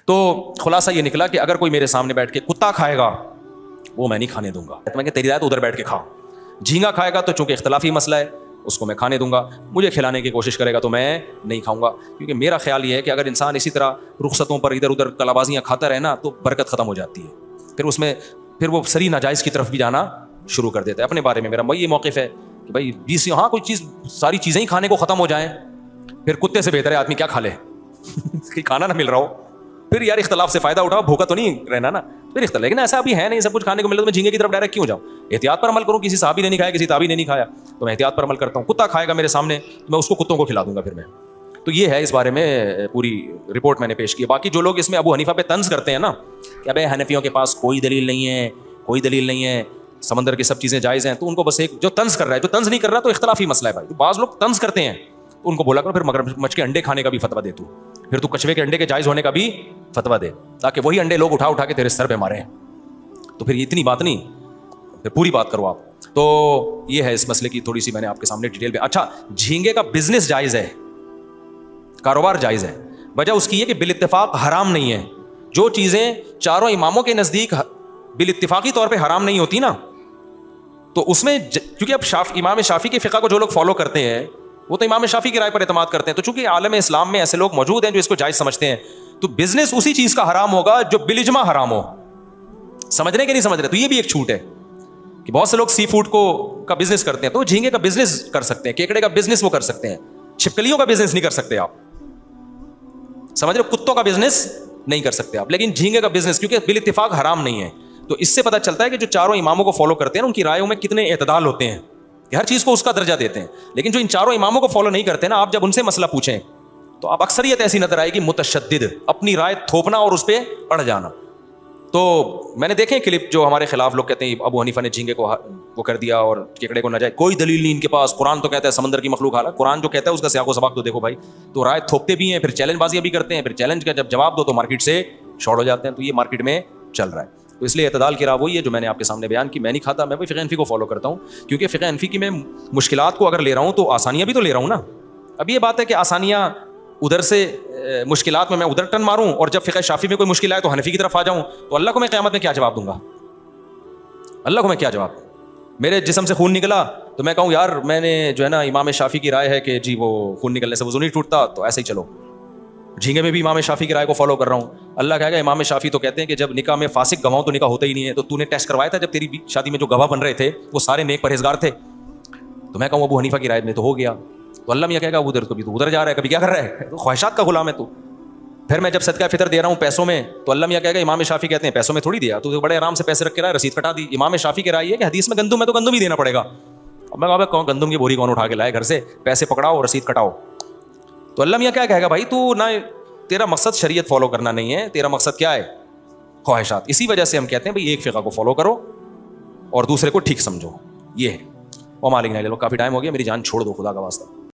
تو خلاصہ یہ نکلا کہ اگر کوئی میرے سامنے بیٹھ کے کتا کھائے گا وہ میں نہیں کھانے دوں گا. میں کہ تیری رائے ادھر بیٹھ کے کھا. جھینگا کھائے گا تو چونکہ اختلافی مسئلہ ہے اس کو میں کھانے دوں گا. مجھے کھلانے کی کوشش کرے گا تو میں نہیں کھاؤں گا, کیونکہ میرا خیال یہ ہے کہ اگر انسان اسی طرح رخصتوں پر ادھر ادھر کلابازیاں کھاتا رہے نا تو برکت ختم ہو جاتی ہے. پھر وہ سری ناجائز کی طرف بھی جانا شروع کر دیتا ہے. اپنے بارے میں میرا یہ موقف ہے کہ بھائی کوئی چیز ساری چیزیں ہی کھانے کو ختم ہو جائیں پھر کتے سے بہتر ہے آدمی کیا کھا لے کھانا نہ مل رہا ہو. پھر یار اختلاف سے فائدہ اٹھاؤ, بھوکا تو نہیں رہنا نا. پھر اختلاف, لیکن ایسا ابھی ہے نہیں, سب کچھ کھانے کو مل رہا تو میں جھینگے کی طرف ڈائریکٹ کیوں جاؤں. احتیاط پر عمل کروں. کسی صحابی نے نہیں کھایا, کسی تابعی نے نہیں کھایا تو میں احتیاط پر عمل کرتا ہوں. کتا کھائے گا میرے سامنے تو میں اس کو کتوں کو کھلا دوں گا پھر میں. تو یہ ہے اس بارے میں پوری رپورٹ میں نے پیش کی ہے. باقی جو لوگ اس میں ابو حنیفہ پہ طنز کرتے ہیں نا کہ ابے حنفیوں کے پاس کوئی دلیل نہیں ہے, سمندر کی سب چیزیں جائز ہیں, تو ان کو بس ایک جو طنز کر رہا ہے, جو طنز نہیں کر رہا تو اختلافی مسئلہ ہے بھائی. تو بعض لوگ طنز کرتے ہیں تو ان کو بولا کرو پھر مگرمچھ کے انڈے کھانے کا بھی فتویٰ دے, پھر تو کچھوے کے انڈے کے جائز ہونے کا بھی فتویٰ دے, تاکہ وہی انڈے لوگ اٹھا کے تیرے سر پہ مارے. تو پھر اتنی بات نہیں, پھر پوری بات کرو آپ. تو یہ ہے اس مسئلے کی تھوڑی سی میں نے آپ کے سامنے ڈیٹیل میں. اچھا, جھینگے کا بزنس جائز ہے, کاروبار جائز ہے. وجہ اس کی ہے کہ بالاتفاق حرام نہیں ہے. جو چیزیں چاروں اماموں کے نزدیک بالاتفاقی طور پہ حرام نہیں ہوتی نا, تو اس میں کیونکہ اب امام شافعی کے فقہ کو جو لوگ فالو کرتے ہیں وہ تو امام شافعی کی رائے پر اعتماد کرتے ہیں. تو چونکہ عالم اسلام میں ایسے لوگ موجود ہیں جو اس کو جائز سمجھتے ہیں, تو بزنس اسی چیز کا حرام ہوگا جو بالاجماع حرام ہو. سمجھ رہے کہ نہیں سمجھ رہے؟ تو یہ بھی ایک چھوٹ ہے کہ بہت سے لوگ سی فوڈ کا بزنس کرتے ہیں, تو جھینگے کا بزنس کر سکتے ہیں, کیکڑے کا بزنس وہ کر سکتے ہیں, چھپکلیوں کا بزنس نہیں کر سکتے آپ. سمجھ رہے؟ کتوں کا بزنس نہیں کر سکتے آپ, لیکن جھینگے کا بزنس کیونکہ بالاتفاق حرام نہیں ہے. تو اس سے پتہ چلتا ہے کہ جو چاروں اماموں کو فالو کرتے ہیں نا ان کی رائےوں میں کتنے اعتدال ہوتے ہیں, کہ ہر چیز کو اس کا درجہ دیتے ہیں. لیکن جو ان چاروں اماموں کو فالو نہیں کرتے نا, آپ جب ان سے مسئلہ پوچھیں تو آپ اکثریت ایسی نظر آئے گی متشدد, اپنی رائے تھوپنا اور اس پہ اڑ جانا. تو میں نے دیکھے کلپ جو ہمارے خلاف لوگ کہتے ہیں ابو حنیفہ نے جھینگے کو وہ کر دیا اور کیکڑے کو ناجائز, کوئی دلیل نہیں ان کے پاس. قرآن تو کہتا ہے سمندر کی مخلوق حالا, قرآن جو کہتا ہے اس کا سیاق و سباق تو دیکھو بھائی. تو رائے تھوپتے بھی ہیں, پھر چیلنج بازیاں بھی کرتے ہیں, پھر چیلنج کا جب جواب دو تو مارکیٹ سے شارٹ ہو جاتے ہیں. تو یہ مارکیٹ میں چل رہا ہے. تو اس لیے اعتدال کی راہ وہی ہے جو میں نے آپ کے سامنے بیان کی. میں نہیں کھاتا, میں بھی فقہ حنفی کو فالو کرتا ہوں, کیونکہ فقہ حنفی کی میں مشکلات کو اگر لے رہا ہوں تو آسانیاں بھی تو لے رہا ہوں نا. اب یہ بات ہے کہ آسانیاں ادھر سے مشکلات میں ادھر ٹن ماروں, اور جب فقہ شافعی میں کوئی مشکل آئے تو حنفی کی طرف آ جاؤں, تو اللہ کو میں قیامت میں کیا جواب دوں گا؟ اللہ کو میں کیا جواب؟ میرے جسم سے خون نکلا تو میں کہوں یار میں نے جو ہے نا امام شافعی کی رائے ہے کہ جی وہ خون نکلنے سے وضو نہیں ٹوٹتا, تو ایسے ہی چلو. جھینگے میں بھی امام شافعی کی رائے کو فالو کر رہا ہوں. اللہ کہے گا امام شافعی تو کہتے ہیں کہ جب نکاح میں فاسق گواہوں تو نکاح ہوتا ہی نہیں ہے, تو نے ٹیسٹ کروایا تھا جب تیری شادی میں جو گواہ بن رہے تھے وہ سارے نیک پرہیزگار تھے؟ تو میں کہوں ابو حنیفہ کی رائے میں تو ہو گیا. تو اللہ میاں کہے گا ادھر تو ادھر جا رہا ہے, کبھی کیا کر رہا ہے, تو خواہشات کا غلام ہے تو. پھر میں جب صدقہ فطر دے رہا ہوں پیسوں میں, تو اللہ میاں کہے گا امام شافعی کہتے ہیں پیسوں میں تھوڑی دیا, تو بڑے آرام سے پیسے رکھ کے رہا ہے, رسید کٹا دی. امام شافعی کی رائے ہے کہ حدیث میں گندم ہے تو گندم ہی دینا پڑے گا. اب میں کہا گندم کی بوری کون اٹھا کے لائے گھر سے, پیسے پکڑاؤ رسید کٹاؤ. تو اللہ میاں کیا کہے گا, بھائی تو نہ تیرا مقصد شریعت فالو کرنا نہیں ہے, تیرا مقصد کیا ہے؟ خواہشات. اسی وجہ سے ہم کہتے ہیں بھائی ایک فقہ کو فالو کرو اور دوسرے کو ٹھیک سمجھو. یہ ہے. وہ مالک نہیں لے لو, کافی ٹائم ہو گیا, میری جان چھوڑ دو خدا کا واسطہ.